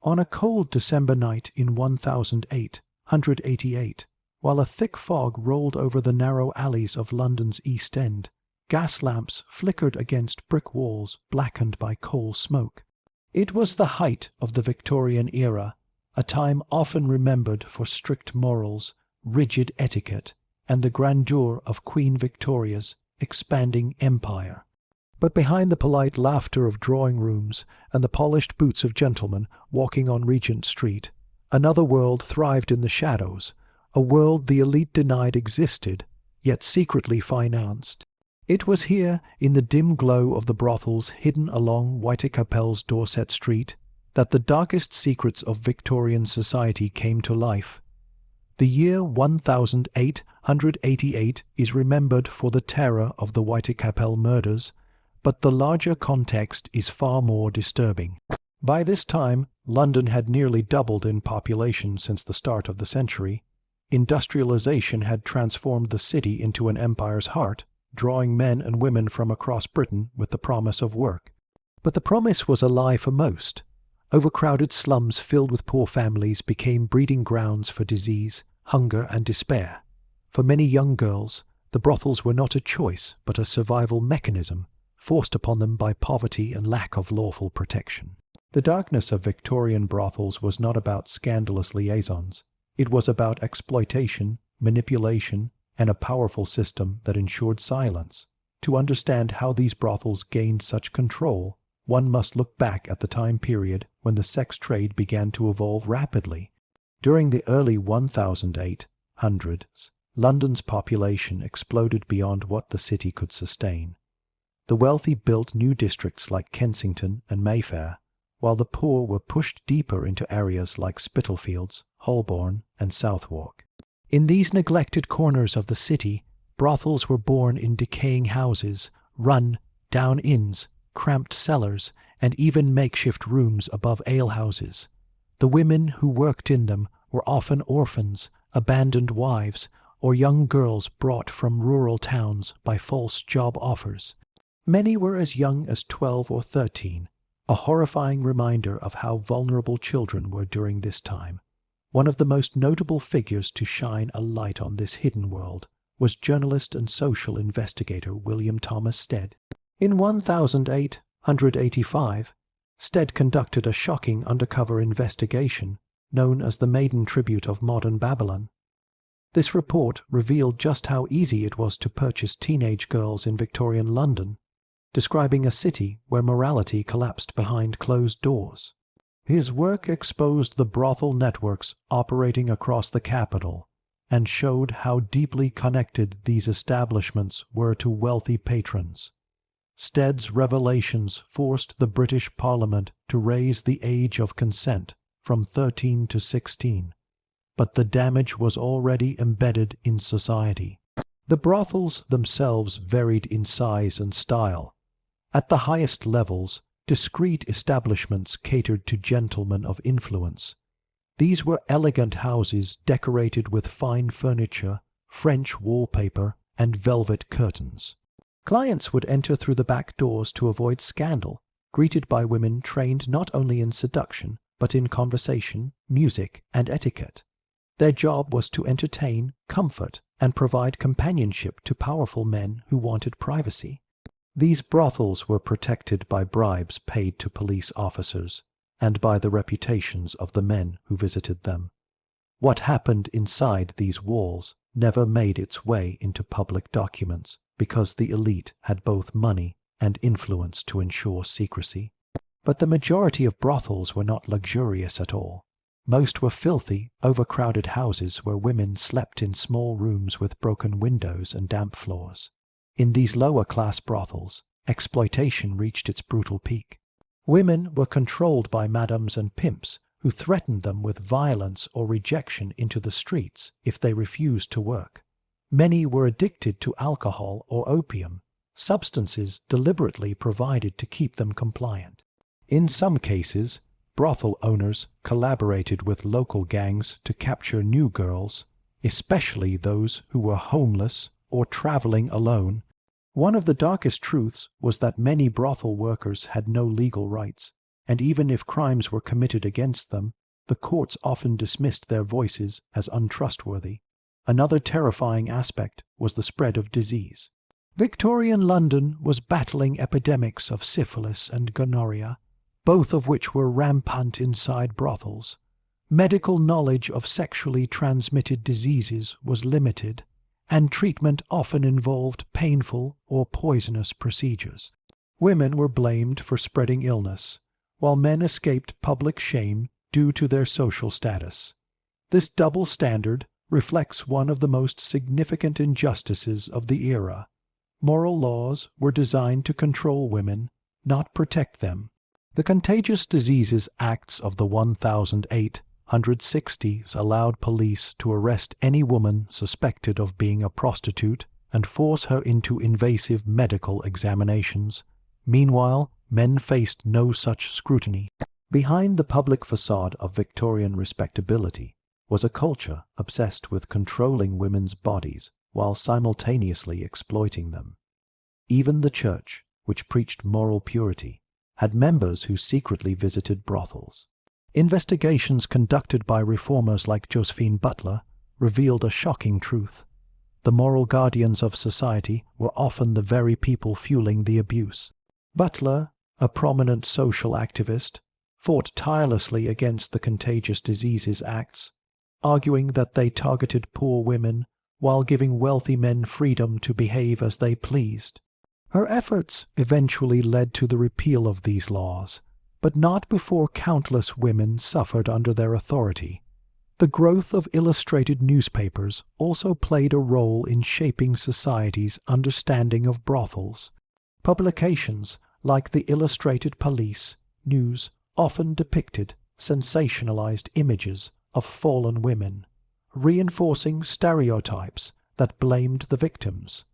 On a cold December night in 1888, while a thick fog rolled over the narrow alleys of London's East End, gas lamps flickered against brick walls blackened by coal smoke. It was the height of the Victorian Era, a time often remembered for strict morals, rigid etiquette, and the grandeur of Queen Victoria's expanding empire. But behind the polite laughter of drawing-rooms and the polished boots of gentlemen walking on Regent Street, another world thrived in the shadows, a world the elite denied existed, yet secretly financed. It was here, in the dim glow of the brothels hidden along Whitechapel's Dorset Street, that the darkest secrets of Victorian society came to life. The year 1888 is remembered for the terror of the Whitechapel murders, but the larger context is far more disturbing. By this time, London had nearly doubled in population since the start of the century. Industrialization had transformed the city into an empire's heart, drawing men and women from across Britain with the promise of work. But the promise was a lie for most. Overcrowded slums filled with poor families became breeding grounds for disease, hunger, and despair. For many young girls, the brothels were not a choice but a survival mechanism, forced upon them by poverty and lack of lawful protection. The darkness of Victorian brothels was not about scandalous liaisons. It was about exploitation, manipulation, and a powerful system that ensured silence. To understand how these brothels gained such control, one must look back at the time period when the sex trade began to evolve rapidly. During the early 1800s, London's population exploded beyond what the city could sustain. The wealthy built new districts like Kensington and Mayfair, while the poor were pushed deeper into areas like Spitalfields, Holborn, and Southwark. In these neglected corners of the city, brothels were born in decaying houses, run down inns, cramped cellars, and even makeshift rooms above alehouses. The women who worked in them were often orphans, abandoned wives, or young girls brought from rural towns by false job offers. Many were as young as 12 or 13, a horrifying reminder of how vulnerable children were during this time. One of the most notable figures to shine a light on this hidden world was journalist and social investigator William Thomas Stead. In 1885, Stead conducted a shocking undercover investigation known as the Maiden Tribute of Modern Babylon. This report revealed just how easy it was to purchase teenage girls in Victorian London, describing a city where morality collapsed behind closed doors. His work exposed the brothel networks operating across the capital and showed how deeply connected these establishments were to wealthy patrons. Stead's revelations forced the British Parliament to raise the age of consent from 13 to 16, but the damage was already embedded in society. The brothels themselves varied in size and style. At the highest levels, discreet establishments catered to gentlemen of influence. These were elegant houses decorated with fine furniture, French wallpaper, and velvet curtains. Clients would enter through the back doors to avoid scandal, greeted by women trained not only in seduction, but in conversation, music, and etiquette. Their job was to entertain, comfort, and provide companionship to powerful men who wanted privacy. These brothels were protected by bribes paid to police officers, and by the reputations of the men who visited them. What happened inside these walls never made its way into public documents, because the elite had both money and influence to ensure secrecy. But the majority of brothels were not luxurious at all. Most were filthy, overcrowded houses where women slept in small rooms with broken windows and damp floors. In these lower-class brothels, exploitation reached its brutal peak. Women were controlled by madams and pimps who threatened them with violence or rejection into the streets if they refused to work. Many were addicted to alcohol or opium, substances deliberately provided to keep them compliant. In some cases, brothel owners collaborated with local gangs to capture new girls, especially those who were homeless or traveling alone. One of the darkest truths was that many brothel workers had no legal rights. and even if crimes were committed against them, the courts often dismissed their voices as untrustworthy. Another terrifying aspect was the spread of disease. Victorian London was battling epidemics of syphilis and gonorrhea, both of which were rampant inside brothels. Medical knowledge of sexually transmitted diseases was limited, and treatment often involved painful or poisonous procedures. Women were blamed for spreading illness, while men escaped public shame due to their social status. This double standard reflects one of the most significant injustices of the era. Moral laws were designed to control women, not protect them. The Contagious Diseases Acts of the 1860s allowed police to arrest any woman suspected of being a prostitute and force her into invasive medical examinations. Meanwhile, men faced no such scrutiny. Behind the public facade of Victorian respectability was a culture obsessed with controlling women's bodies while simultaneously exploiting them. Even the church, which preached moral purity, had members who secretly visited brothels. Investigations conducted by reformers like Josephine Butler revealed a shocking truth. The moral guardians of society were often the very people fueling the abuse. Butler, a prominent social activist, fought tirelessly against the Contagious Diseases Acts, arguing that they targeted poor women while giving wealthy men freedom to behave as they pleased. Her efforts eventually led to the repeal of these laws, but not before countless women suffered under their authority. The growth of illustrated newspapers also played a role in shaping society's understanding of brothels. Publications like the Illustrated Police News often depicted sensationalized images of fallen women, reinforcing stereotypes that blamed the victims.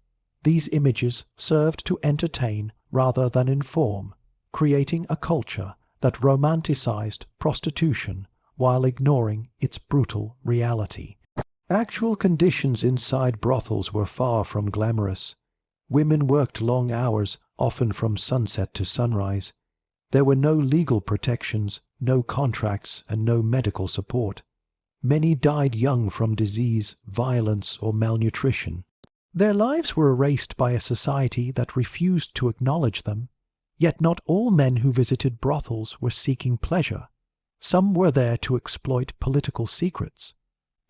These images served to entertain rather than inform, creating a culture that romanticized prostitution while ignoring its brutal reality. Actual conditions inside brothels were far from glamorous. Women worked long hours, often from sunset to sunrise. There were no legal protections, no contracts, and no medical support. Many died young from disease, violence, or malnutrition. Their lives were erased by a society that refused to acknowledge them. Yet not all men who visited brothels were seeking pleasure. Some were there to exploit political secrets.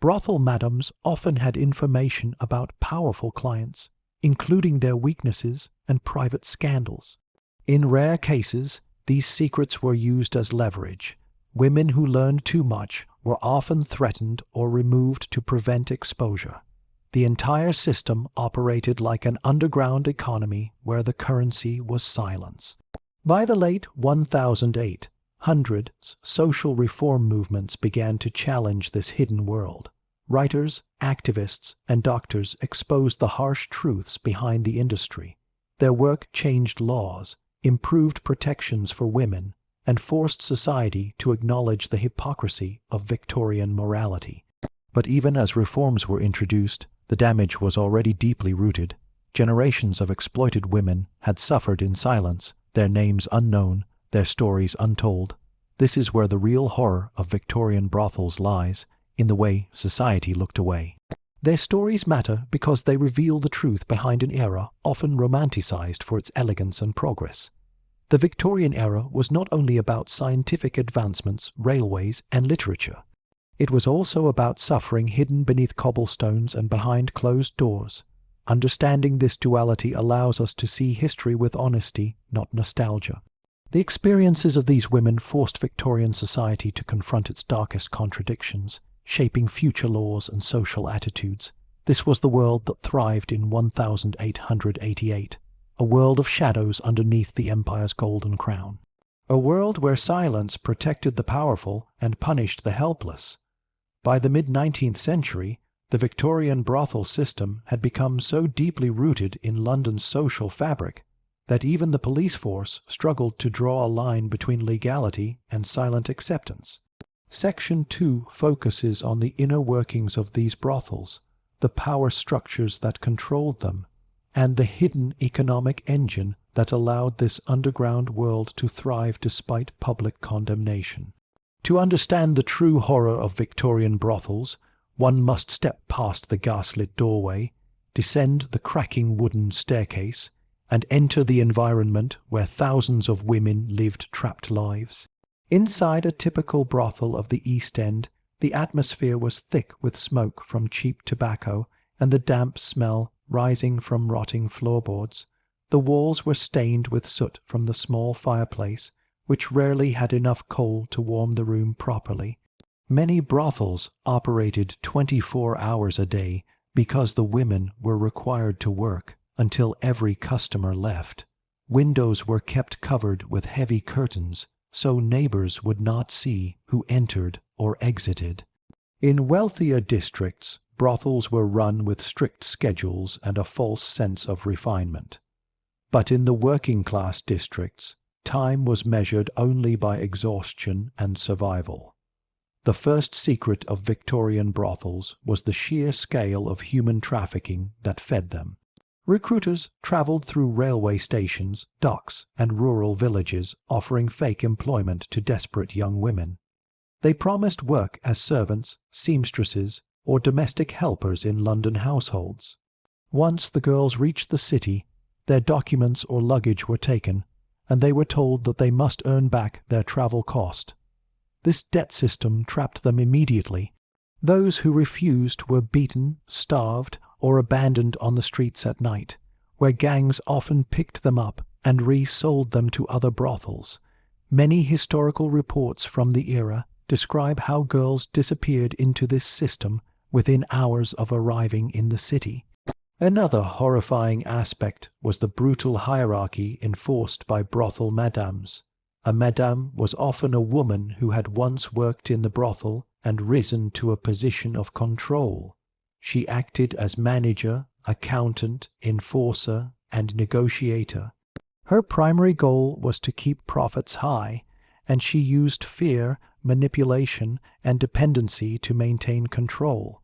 Brothel madams often had information about powerful clients, including their weaknesses and private scandals. In rare cases, these secrets were used as leverage. Women who learned too much were often threatened or removed to prevent exposure. The entire system operated like an underground economy where the currency was silence. By the late 1800s, social reform movements began to challenge this hidden world. Writers, activists, and doctors exposed the harsh truths behind the industry. Their work changed laws, improved protections for women, and forced society to acknowledge the hypocrisy of Victorian morality. But even as reforms were introduced, the damage was already deeply rooted. Generations of exploited women had suffered in silence, their names unknown, their stories untold. This is where the real horror of Victorian brothels lies, in the way society looked away. Their stories matter because they reveal the truth behind an era often romanticized for its elegance and progress. The Victorian era was not only about scientific advancements, railways, and literature. It was also about suffering hidden beneath cobblestones and behind closed doors. Understanding this duality allows us to see history with honesty, not nostalgia. The experiences of these women forced Victorian society to confront its darkest contradictions, shaping future laws and social attitudes. This was the world that thrived in 1888, a world of shadows underneath the empire's golden crown. A world where silence protected the powerful and punished the helpless. By the mid-19th century, the Victorian brothel system had become so deeply rooted in London's social fabric that even the police force struggled to draw a line between legality and silent acceptance. Section 2 focuses on the inner workings of these brothels, the power structures that controlled them, and the hidden economic engine that allowed this underground world to thrive despite public condemnation. To understand the true horror of Victorian brothels, one must step past the gaslit doorway, descend the cracking wooden staircase, and enter the environment where thousands of women lived trapped lives. Inside a typical brothel of the East End, the atmosphere was thick with smoke from cheap tobacco and the damp smell rising from rotting floorboards. The walls were stained with soot from the small fireplace, which rarely had enough coal to warm the room properly. Many brothels operated 24 hours a day because the women were required to work until every customer left. Windows were kept covered with heavy curtains so neighbors would not see who entered or exited. In wealthier districts, brothels were run with strict schedules and a false sense of refinement. But in the working-class districts, time was measured only by exhaustion and survival. The first secret of Victorian brothels was the sheer scale of human trafficking that fed them. Recruiters traveled through railway stations, docks, and rural villages offering fake employment to desperate young women. They promised work as servants, seamstresses, or domestic helpers in London households. Once the girls reached the city, their documents or luggage were taken, and they were told that they must earn back their travel cost. This debt system trapped them immediately. Those who refused were beaten, starved, or abandoned on the streets at night, where gangs often picked them up and resold them to other brothels. Many historical reports from the era describe how girls disappeared into this system within hours of arriving in the city. Another horrifying aspect was the brutal hierarchy enforced by brothel madames. A madame was often a woman who had once worked in the brothel and risen to a position of control. She acted as manager, accountant, enforcer, and negotiator. Her primary goal was to keep profits high, and she used fear, manipulation, and dependency to maintain control.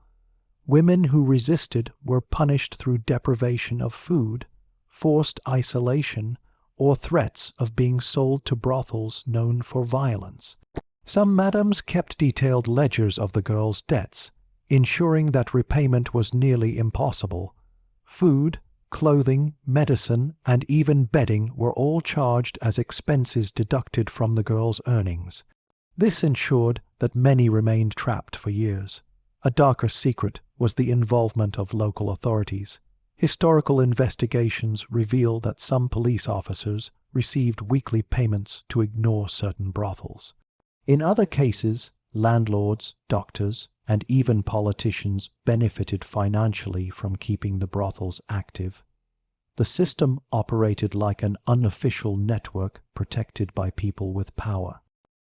Women who resisted were punished through deprivation of food, forced isolation, or threats of being sold to brothels known for violence. Some madames kept detailed ledgers of the girls' debts, ensuring that repayment was nearly impossible. Food, clothing, medicine, and even bedding were all charged as expenses deducted from the girls' earnings. This ensured that many remained trapped for years. A darker secret was the involvement of local authorities. Historical investigations reveal that some police officers received weekly payments to ignore certain brothels. In other cases, landlords, doctors, and even politicians benefited financially from keeping the brothels active. The system operated like an unofficial network protected by people with power.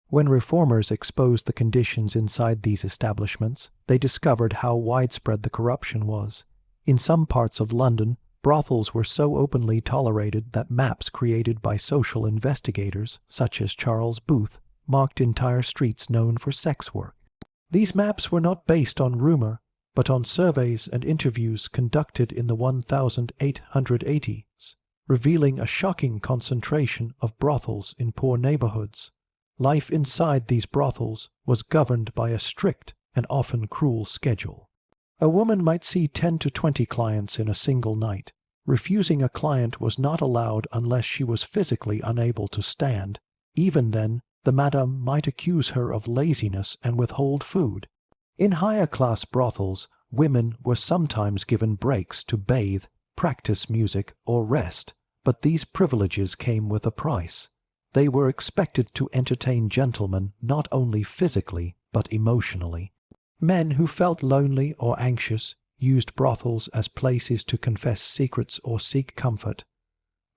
When reformers exposed the conditions inside these establishments, they discovered how widespread the corruption was. In some parts of London, brothels were so openly tolerated that maps created by social investigators, such as Charles Booth, marked entire streets known for sex work. These maps were not based on rumor, but on surveys and interviews conducted in the 1880s, revealing a shocking concentration of brothels in poor neighborhoods. Life inside these brothels was governed by a strict and often cruel schedule. A woman might see 10 to 20 clients in a single night. Refusing a client was not allowed unless she was physically unable to stand. Even then, the madam might accuse her of laziness and withhold food. In higher-class brothels, women were sometimes given breaks to bathe, practice music, or rest, but these privileges came with a price. They were expected to entertain gentlemen not only physically, but emotionally. Men who felt lonely or anxious used brothels as places to confess secrets or seek comfort.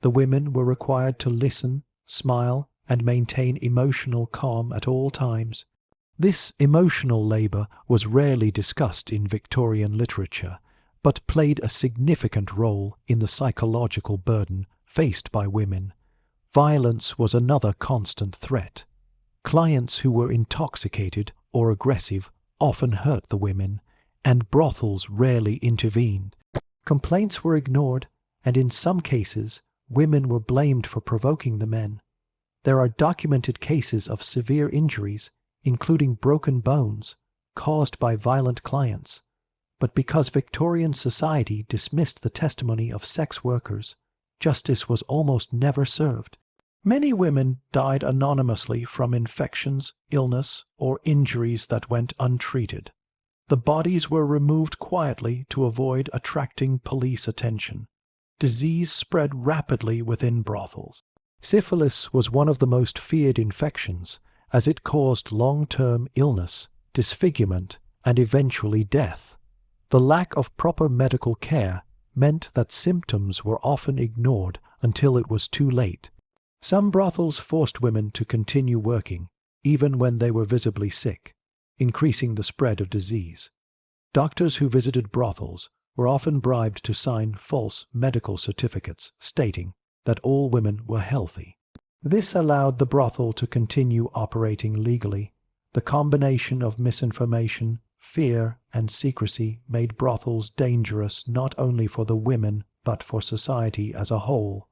The women were required to listen, smile, and maintain emotional calm at all times. This emotional labor was rarely discussed in Victorian literature, but played a significant role in the psychological burden faced by women. Violence was another constant threat. Clients who were intoxicated or aggressive often hurt the women, and brothels rarely intervened. Complaints were ignored, and in some cases, women were blamed for provoking the men. There are documented cases of severe injuries, including broken bones, caused by violent clients. But because Victorian society dismissed the testimony of sex workers, justice was almost never served. Many women died anonymously from infections, illness, or injuries that went untreated. The bodies were removed quietly to avoid attracting police attention. Disease spread rapidly within brothels. Syphilis was one of the most feared infections, as it caused long-term illness, disfigurement, and eventually death. The lack of proper medical care meant that symptoms were often ignored until it was too late. Some brothels forced women to continue working, even when they were visibly sick, increasing the spread of disease. Doctors who visited brothels were often bribed to sign false medical certificates stating that all women were healthy. This allowed the brothel to continue operating legally. The combination of misinformation, fear, and secrecy made brothels dangerous not only for the women but for society as a whole.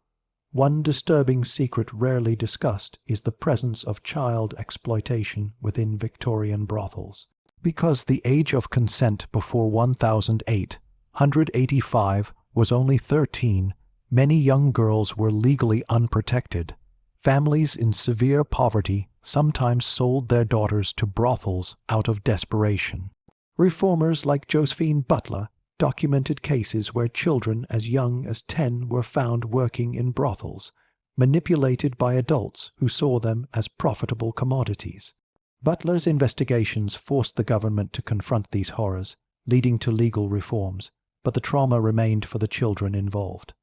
One disturbing secret rarely discussed is the presence of child exploitation within Victorian brothels. Because the age of consent before 1885 was only 13, many young girls were legally unprotected. Families in severe poverty sometimes sold their daughters to brothels out of desperation. Reformers like Josephine Butler documented cases where children as young as 10 were found working in brothels, manipulated by adults who saw them as profitable commodities. Butler's investigations forced the government to confront these horrors, leading to legal reforms, but the trauma remained for the children involved.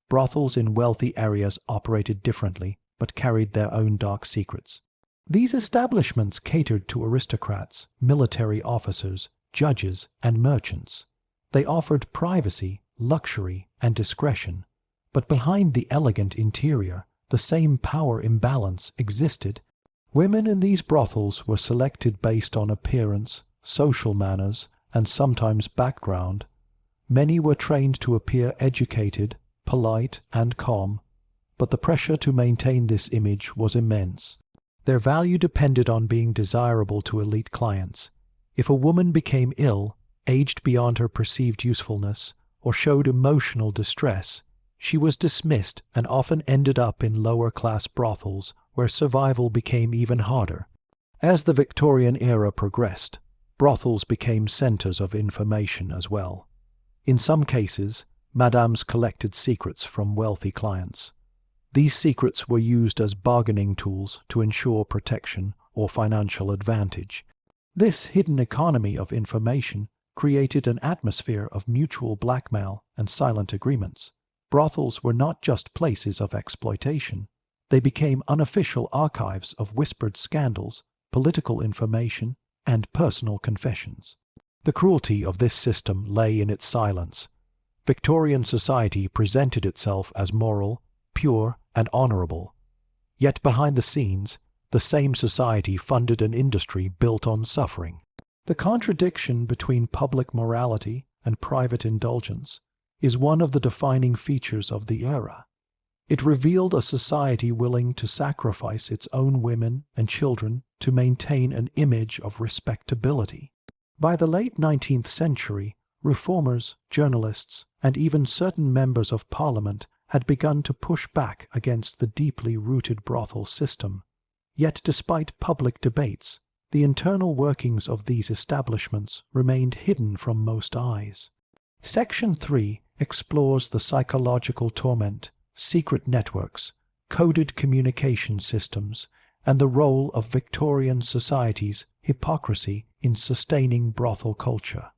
Brothels in wealthy areas operated differently, but carried their own dark secrets. These establishments catered to aristocrats, military officers, judges, and merchants. They offered privacy, luxury, and discretion, but behind the elegant interior, the same power imbalance existed. Women in these brothels were selected based on appearance, social manners, and sometimes background. Many were trained to appear educated, polite, and calm, but the pressure to maintain this image was immense. Their value depended on being desirable to elite clients. If a woman became ill, aged beyond her perceived usefulness, or showed emotional distress, she was dismissed and often ended up in lower-class brothels where survival became even harder. As the Victorian era progressed, brothels became centers of information as well. In some cases, madames collected secrets from wealthy clients. These secrets were used as bargaining tools to ensure protection or financial advantage. This hidden economy of information created an atmosphere of mutual blackmail and silent agreements. Brothels were not just places of exploitation. They became unofficial archives of whispered scandals, political information, and personal confessions. The cruelty of this system lay in its silence. Victorian society presented itself as moral, pure, and honorable. Yet behind the scenes, the same society funded an industry built on suffering. The contradiction between public morality and private indulgence is one of the defining features of the era. It revealed a society willing to sacrifice its own women and children to maintain an image of respectability. By the late 19th century, reformers, journalists, and even certain members of parliament had begun to push back against the deeply rooted brothel system. Yet despite public debates, the internal workings of these establishments remained hidden from most eyes. Section 3 explores the psychological torment, secret networks, coded communication systems, and the role of Victorian society's hypocrisy in sustaining brothel culture.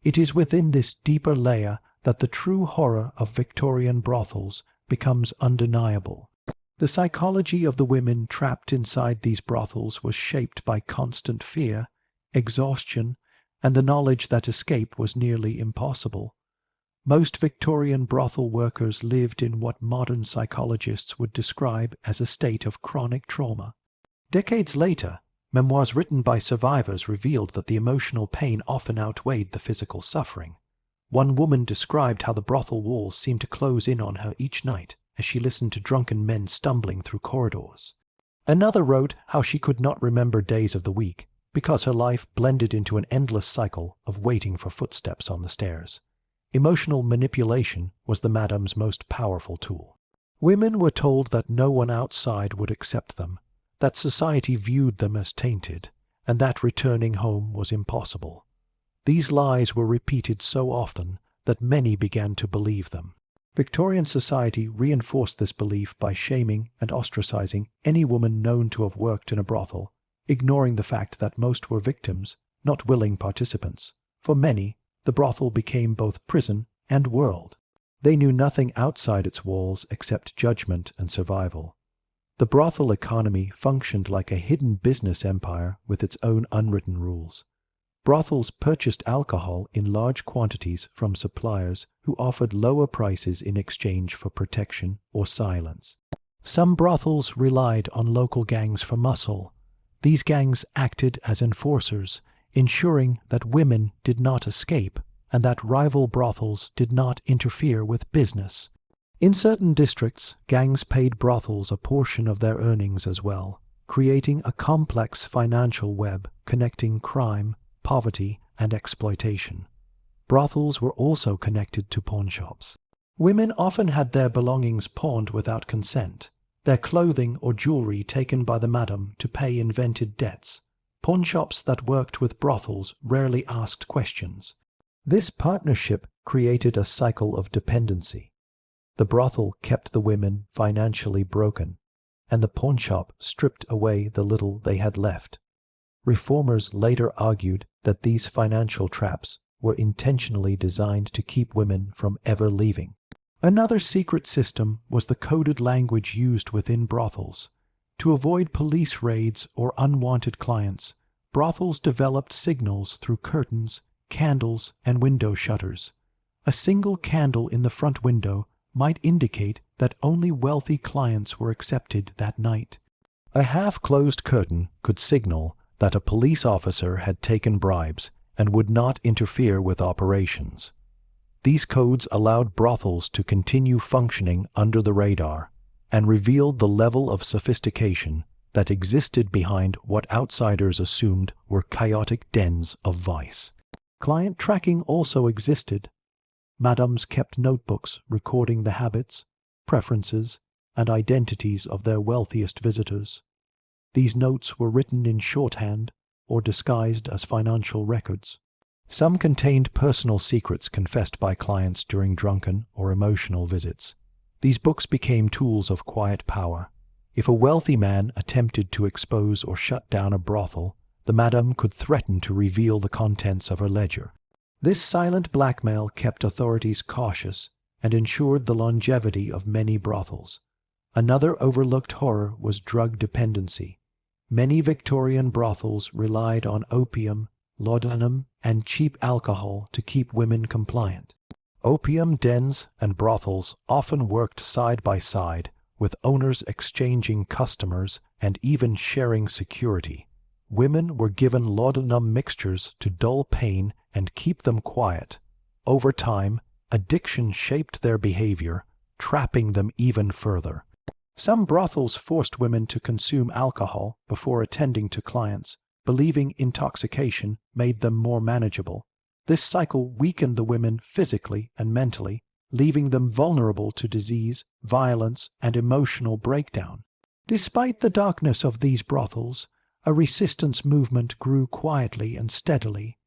It is within this deeper layer that the true horror of Victorian brothels becomes undeniable. The psychology of the women trapped inside these brothels was shaped by constant fear, exhaustion, and the knowledge that escape was nearly impossible. Most Victorian brothel workers lived in what modern psychologists would describe as a state of chronic trauma. Decades later, memoirs written by survivors revealed that the emotional pain often outweighed the physical suffering. One woman described how the brothel walls seemed to close in on her each night as she listened to drunken men stumbling through corridors. Another wrote how she could not remember days of the week because her life blended into an endless cycle of waiting for footsteps on the stairs. Emotional manipulation was the madam's most powerful tool. Women were told that no one outside would accept them, that society viewed them as tainted, and that returning home was impossible. These lies were repeated so often that many began to believe them. Victorian society reinforced this belief by shaming and ostracizing any woman known to have worked in a brothel, ignoring the fact that most were victims, not willing participants. For many, the brothel became both prison and world. They knew nothing outside its walls except judgment and survival. The brothel economy functioned like a hidden business empire with its own unwritten rules. Brothels purchased alcohol in large quantities from suppliers who offered lower prices in exchange for protection or silence. Some brothels relied on local gangs for muscle. These gangs acted as enforcers, ensuring that women did not escape and that rival brothels did not interfere with business. In certain districts, gangs paid brothels a portion of their earnings as well, creating a complex financial web connecting crime, poverty, and exploitation. Brothels were also connected to pawnshops. Women often had their belongings pawned without consent, their clothing or jewelry taken by the madam to pay invented debts. Pawnshops that worked with brothels rarely asked questions. This partnership created a cycle of dependency. The brothel kept the women financially broken, and the pawnshop stripped away the little they had left. Reformers later argued that these financial traps were intentionally designed to keep women from ever leaving. Another secret system was the coded language used within brothels. To avoid police raids or unwanted clients, brothels developed signals through curtains, candles, and window shutters. A single candle in the front window might indicate that only wealthy clients were accepted that night. A half-closed curtain could signal that a police officer had taken bribes and would not interfere with operations. These codes allowed brothels to continue functioning under the radar and revealed the level of sophistication that existed behind what outsiders assumed were chaotic dens of vice. Client tracking also existed. Madams kept notebooks recording the habits, preferences, and identities of their wealthiest visitors. These notes were written in shorthand or disguised as financial records. Some contained personal secrets confessed by clients during drunken or emotional visits. These books became tools of quiet power. If a wealthy man attempted to expose or shut down a brothel, the madam could threaten to reveal the contents of her ledger. This silent blackmail kept authorities cautious and ensured the longevity of many brothels. Another overlooked horror was drug dependency. Many Victorian brothels relied on opium, laudanum, and cheap alcohol to keep women compliant. Opium dens and brothels often worked side by side, with owners exchanging customers and even sharing security. Women were given laudanum mixtures to dull pain and keep them quiet. Over time, addiction shaped their behavior, trapping them even further. Some brothels forced women to consume alcohol before attending to clients, believing intoxication made them more manageable. This cycle weakened the women physically and mentally, leaving them vulnerable to disease, violence, and emotional breakdown. Despite the darkness of these brothels, a resistance movement grew quietly and steadily.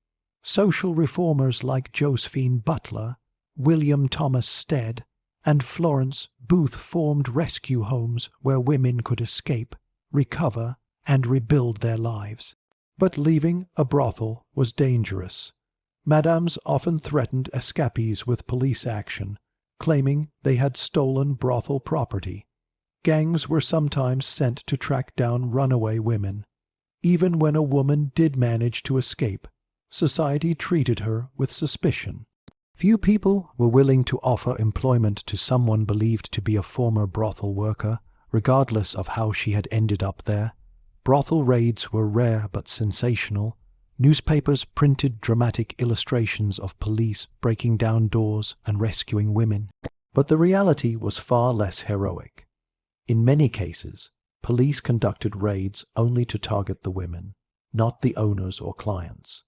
Social reformers like Josephine Butler, William Thomas Stead, and Florence Booth formed rescue homes where women could escape, recover, and rebuild their lives. But leaving a brothel was dangerous. Madams often threatened escapees with police action, claiming they had stolen brothel property. Gangs were sometimes sent to track down runaway women. Even when a woman did manage to escape, society treated her with suspicion. Few people were willing to offer employment to someone believed to be a former brothel worker, regardless of how she had ended up there. Brothel raids were rare but sensational. Newspapers printed dramatic illustrations of police breaking down doors and rescuing women. But the reality was far less heroic. In many cases, police conducted raids only to target the women, not the owners or clients.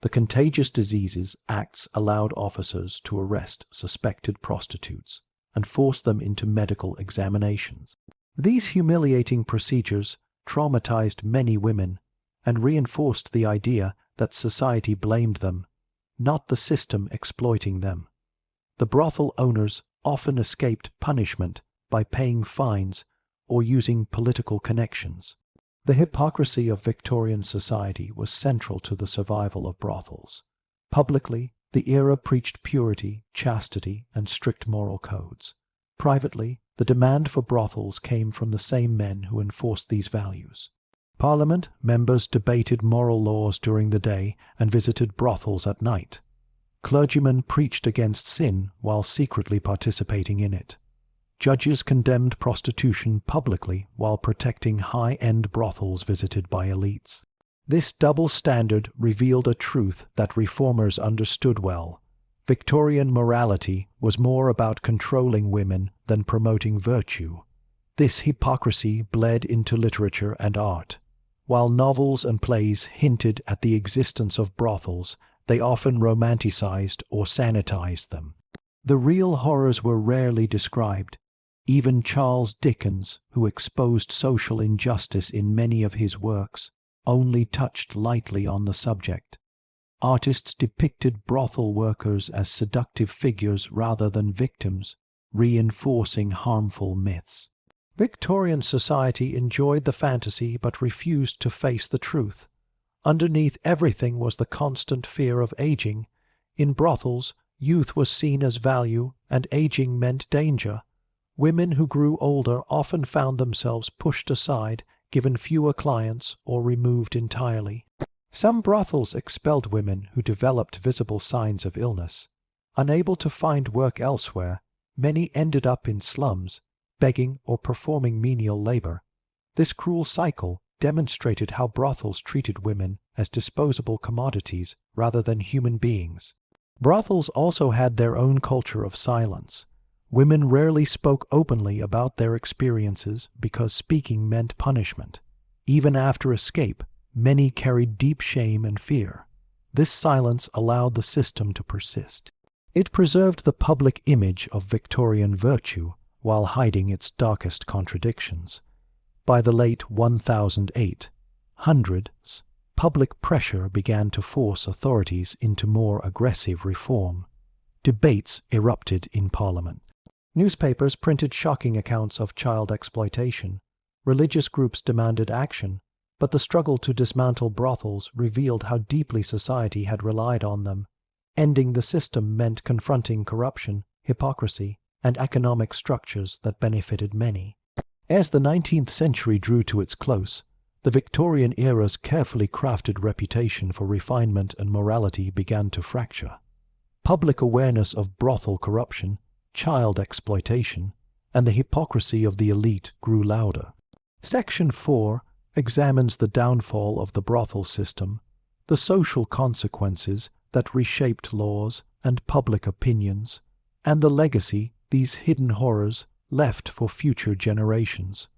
The Contagious Diseases Acts allowed officers to arrest suspected prostitutes and force them into medical examinations. These humiliating procedures traumatized many women and reinforced the idea that society blamed them, not the system exploiting them. The brothel owners often escaped punishment by paying fines or using political connections. The hypocrisy of Victorian society was central to the survival of brothels. Publicly, the era preached purity, chastity, and strict moral codes. Privately, the demand for brothels came from the same men who enforced these values. Parliament members debated moral laws during the day and visited brothels at night. Clergymen preached against sin while secretly participating in it. Judges condemned prostitution publicly while protecting high-end brothels visited by elites. This double standard revealed a truth that reformers understood well. Victorian morality was more about controlling women than promoting virtue. This hypocrisy bled into literature and art. While novels and plays hinted at the existence of brothels, they often romanticized or sanitized them. The real horrors were rarely described. Even Charles Dickens, who exposed social injustice in many of his works, only touched lightly on the subject. Artists depicted brothel workers as seductive figures rather than victims, reinforcing harmful myths. Victorian society enjoyed the fantasy but refused to face the truth. Underneath everything was the constant fear of aging. In brothels, youth was seen as value, and aging meant danger. Women who grew older often found themselves pushed aside, given fewer clients, or removed entirely. Some brothels expelled women who developed visible signs of illness. Unable to find work elsewhere, many ended up in slums, begging or performing menial labor. This cruel cycle demonstrated how brothels treated women as disposable commodities rather than human beings. Brothels also had their own culture of silence. Women rarely spoke openly about their experiences because speaking meant punishment. Even after escape, many carried deep shame and fear. This silence allowed the system to persist. It preserved the public image of Victorian virtue while hiding its darkest contradictions. By the late 1800s, public pressure began to force authorities into more aggressive reform. Debates erupted in Parliament. Newspapers printed shocking accounts of child exploitation. Religious groups demanded action, but the struggle to dismantle brothels revealed how deeply society had relied on them. Ending the system meant confronting corruption, hypocrisy, and economic structures that benefited many. As the 19th century drew to its close, the Victorian era's carefully crafted reputation for refinement and morality began to fracture. Public awareness of brothel corruption, child exploitation, and the hypocrisy of the elite grew louder. Section 4 examines the downfall of the brothel system, the social consequences that reshaped laws and public opinions, and the legacy these hidden horrors left for future generations.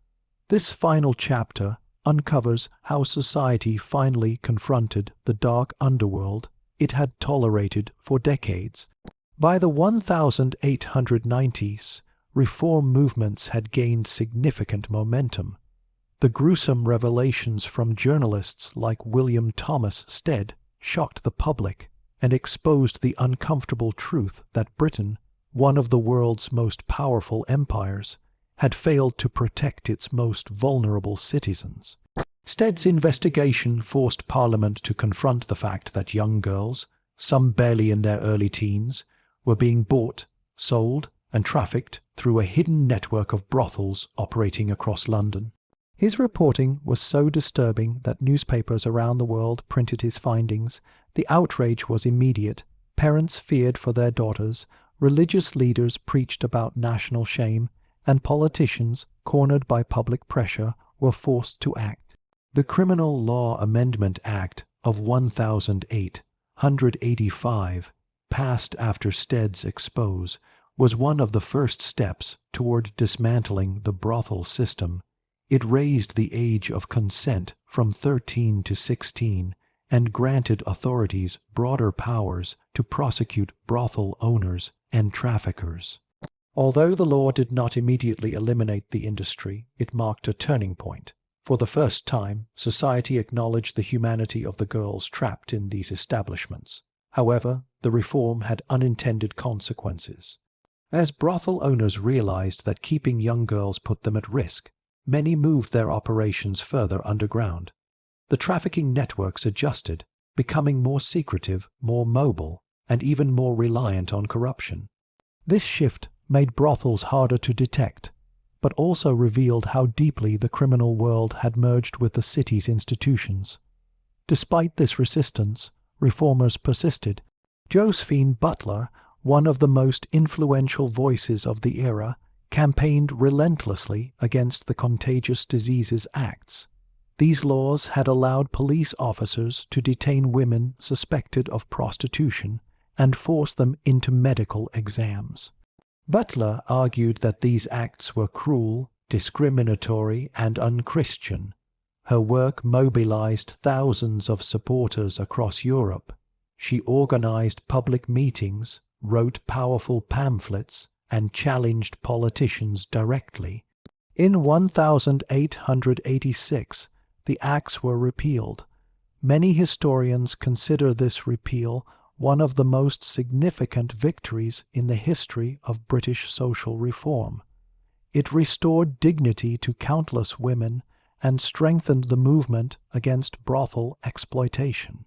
This final chapter uncovers how society finally confronted the dark underworld it had tolerated for decades. By the 1890s, reform movements had gained significant momentum. The gruesome revelations from journalists like William Thomas Stead shocked the public and exposed the uncomfortable truth that Britain, one of the world's most powerful empires, had failed to protect its most vulnerable citizens. Stead's investigation forced Parliament to confront the fact that young girls, some barely in their early teens, were being bought, sold, and trafficked through a hidden network of brothels operating across London. His reporting was so disturbing that newspapers around the world printed his findings. The outrage was immediate. Parents feared for their daughters, religious leaders preached about national shame, and politicians, cornered by public pressure, were forced to act. The Criminal Law Amendment Act of 1885, passed after Stead's expose, was one of the first steps toward dismantling the brothel system. It raised the age of consent from 13 to 16 and granted authorities broader powers to prosecute brothel owners and traffickers. Although the law did not immediately eliminate the industry, it marked a turning point. For the first time, society acknowledged the humanity of the girls trapped in these establishments. However, the reform had unintended consequences. As brothel owners realized that keeping young girls put them at risk, many moved their operations further underground. The trafficking networks adjusted, becoming more secretive, more mobile, and even more reliant on corruption. This shift made brothels harder to detect, but also revealed how deeply the criminal world had merged with the city's institutions. Despite this resistance, reformers persisted. Josephine Butler, one of the most influential voices of the era, campaigned relentlessly against the Contagious Diseases Acts. These laws had allowed police officers to detain women suspected of prostitution and force them into medical exams. Butler argued that these acts were cruel, discriminatory, and unchristian. Her work mobilized thousands of supporters across Europe. She organized public meetings, wrote powerful pamphlets, and challenged politicians directly. In 1886, the acts were repealed. Many historians consider this repeal one of the most significant victories in the history of British social reform. It restored dignity to countless women and strengthened the movement against brothel exploitation.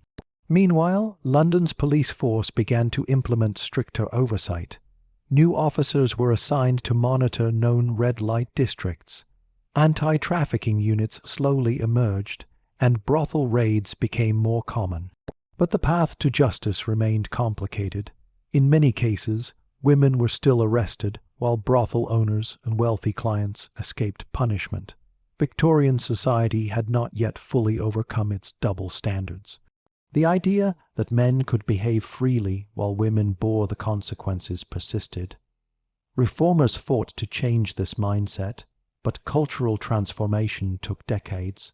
Meanwhile, London's police force began to implement stricter oversight. New officers were assigned to monitor known red light districts. Anti-trafficking units slowly emerged, and brothel raids became more common. But the path to justice remained complicated. In many cases, women were still arrested, while brothel owners and wealthy clients escaped punishment. Victorian society had not yet fully overcome its double standards. The idea that men could behave freely while women bore the consequences persisted. Reformers fought to change this mindset, but cultural transformation took decades.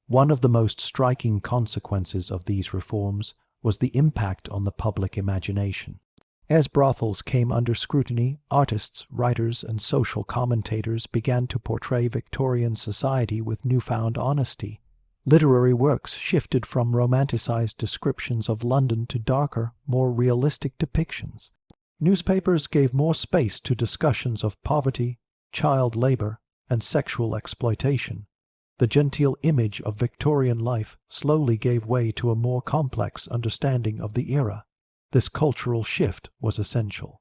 One of the most striking consequences of these reforms was the impact on the public imagination. As brothels came under scrutiny, artists, writers, and social commentators began to portray Victorian society with newfound honesty. Literary works shifted from romanticized descriptions of London to darker, more realistic depictions. Newspapers gave more space to discussions of poverty, child labor, and sexual exploitation. The genteel image of Victorian life slowly gave way to a more complex understanding of the era. This cultural shift was essential.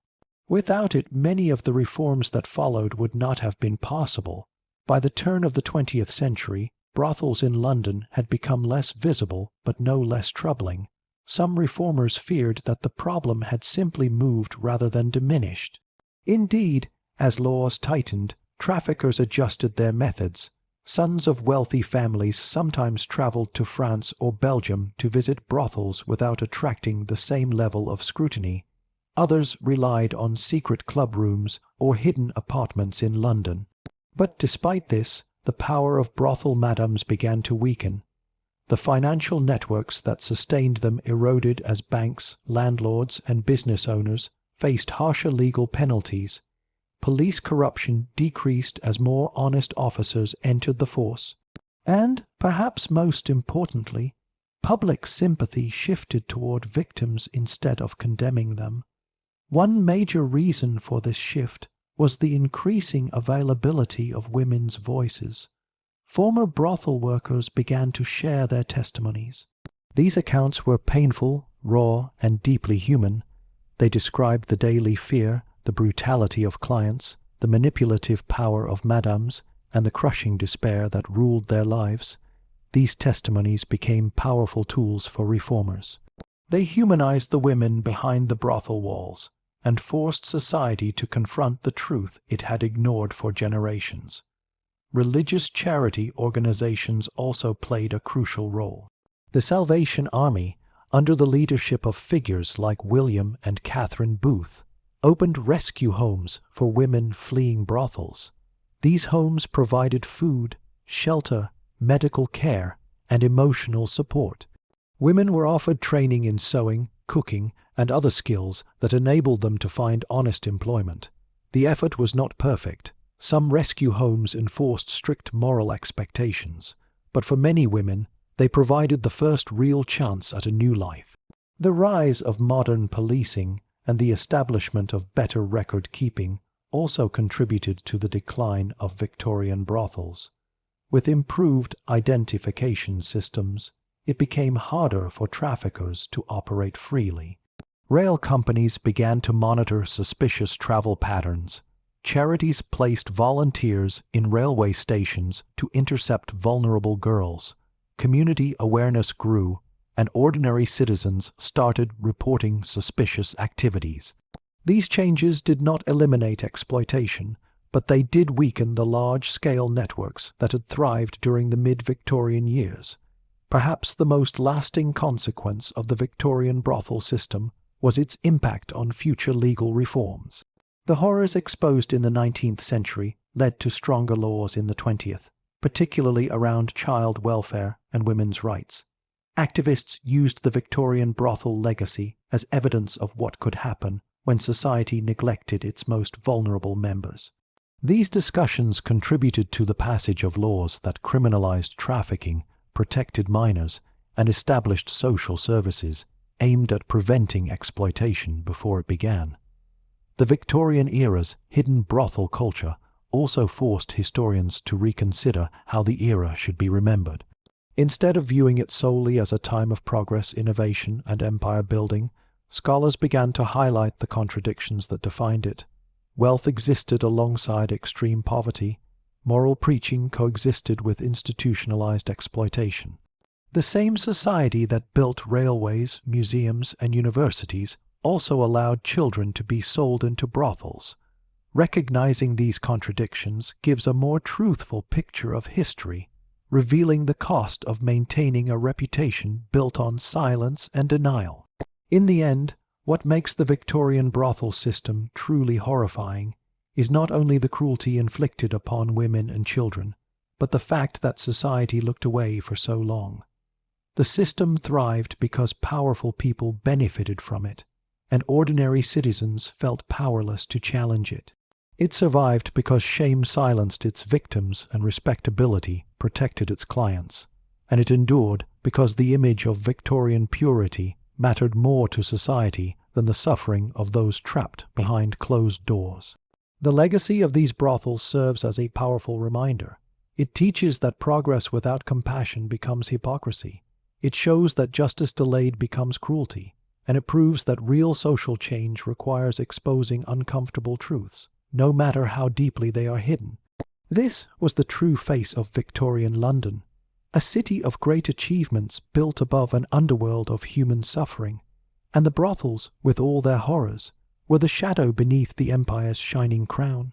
Without it, many of the reforms that followed would not have been possible. By the turn of the 20th century, brothels in London had become less visible but no less troubling. Some reformers feared that the problem had simply moved rather than diminished. Indeed, as laws tightened, traffickers adjusted their methods. Sons of wealthy families sometimes traveled to France or Belgium to visit brothels without attracting the same level of scrutiny. Others relied on secret club rooms or hidden apartments in London. But despite this, the power of brothel madams began to weaken. The financial networks that sustained them eroded as banks, landlords, and business owners faced harsher legal penalties. Police corruption decreased as more honest officers entered the force. And, perhaps most importantly, public sympathy shifted toward victims instead of condemning them. One major reason for this shift was the increasing availability of women's voices. Former brothel workers began to share their testimonies. These accounts were painful, raw, and deeply human. They described the daily fear, the brutality of clients, the manipulative power of madams, and the crushing despair that ruled their lives. These testimonies became powerful tools for reformers. They humanized the women behind the brothel walls and forced society to confront the truth it had ignored for generations. Religious charity organizations also played a crucial role. The Salvation Army, under the leadership of figures like William and Catherine Booth, opened rescue homes for women fleeing brothels. These homes provided food, shelter, medical care, and emotional support. Women were offered training in sewing, cooking, and other skills that enabled them to find honest employment. The effort was not perfect. Some rescue homes enforced strict moral expectations, but for many women, they provided the first real chance at a new life. The rise of modern policing and the establishment of better record-keeping also contributed to the decline of Victorian brothels. With improved identification systems, it became harder for traffickers to operate freely. Rail companies began to monitor suspicious travel patterns. Charities placed volunteers in railway stations to intercept vulnerable girls. Community awareness grew, and ordinary citizens started reporting suspicious activities. These changes did not eliminate exploitation, but they did weaken the large-scale networks that had thrived during the mid-Victorian years. Perhaps the most lasting consequence of the Victorian brothel system was its impact on future legal reforms. The horrors exposed in the 19th century led to stronger laws in the 20th, particularly around child welfare and women's rights. Activists used the Victorian brothel legacy as evidence of what could happen when society neglected its most vulnerable members. These discussions contributed to the passage of laws that criminalized trafficking, protected minors, and established social services aimed at preventing exploitation before it began. The Victorian era's hidden brothel culture also forced historians to reconsider how the era should be remembered. Instead of viewing it solely as a time of progress, innovation, and empire building, scholars began to highlight the contradictions that defined it. Wealth existed alongside extreme poverty. Moral preaching coexisted with institutionalized exploitation. The same society that built railways, museums, and universities also allowed children to be sold into brothels. Recognizing these contradictions gives a more truthful picture of history, revealing the cost of maintaining a reputation built on silence and denial. In the end, what makes the Victorian brothel system truly horrifying is not only the cruelty inflicted upon women and children, but the fact that society looked away for so long. The system thrived because powerful people benefited from it, and ordinary citizens felt powerless to challenge it. It survived because shame silenced its victims and respectability protected its clients, and it endured because the image of Victorian purity mattered more to society than the suffering of those trapped behind closed doors. The legacy of these brothels serves as a powerful reminder. It teaches that progress without compassion becomes hypocrisy. It shows that justice delayed becomes cruelty, and it proves that real social change requires exposing uncomfortable truths, no matter how deeply they are hidden. This was the true face of Victorian London, a city of great achievements built above an underworld of human suffering, and the brothels, with all their horrors, were the shadow beneath the empire's shining crown.